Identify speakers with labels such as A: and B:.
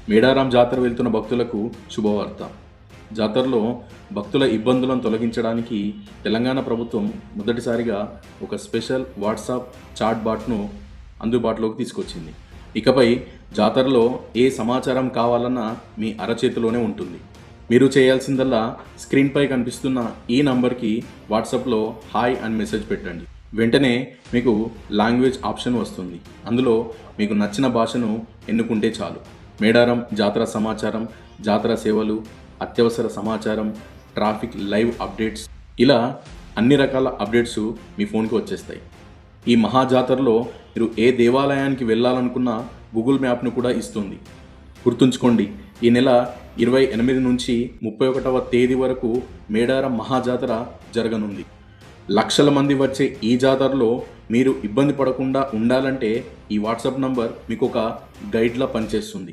A: మేడారం జాతర వెళ్తున్న భక్తులకు శుభవార్త. జాతరలో భక్తుల ఇబ్బందులను తొలగించడానికి తెలంగాణ ప్రభుత్వం మొదటిసారిగా ఒక స్పెషల్ వాట్సాప్ చాట్ బాట్ను అందుబాటులోకి తీసుకొచ్చింది. ఇకపై జాతరలో ఏ సమాచారం కావాలన్నా మీ అరచేతిలోనే ఉంటుంది. మీరు చేయాల్సిందల్లా స్క్రీన్పై కనిపిస్తున్న ఈ నంబర్కి వాట్సాప్లో హాయ్ అని మెసేజ్ పెట్టండి. వెంటనే మీకు లాంగ్వేజ్ ఆప్షన్ వస్తుంది. అందులో మీకు నచ్చిన భాషను ఎన్నుకుంటే చాలు. మేడారం జాతర సమాచారం, జాతర సేవలు, అత్యవసర సమాచారం, ట్రాఫిక్ లైవ్ అప్డేట్స్, ఇలా అన్ని రకాల అప్డేట్స్ మీ ఫోన్కి వచ్చేస్తాయి. ఈ మహాజాతరలో మీరు ఏ దేవాలయానికి వెళ్ళాలనుకున్నా గూగుల్ మ్యాప్ను కూడా ఇస్తుంది. గుర్తుంచుకోండి, ఈ నెల 28 నుంచి 31వ తేదీ వరకు మేడారం మహాజాతర జరగనుంది. లక్షల మంది వచ్చే ఈ జాతరలో మీరు ఇబ్బంది పడకుండా ఉండాలంటే ఈ వాట్సాప్ నంబర్ మీకు ఒక గైడ్లా పనిచేస్తుంది.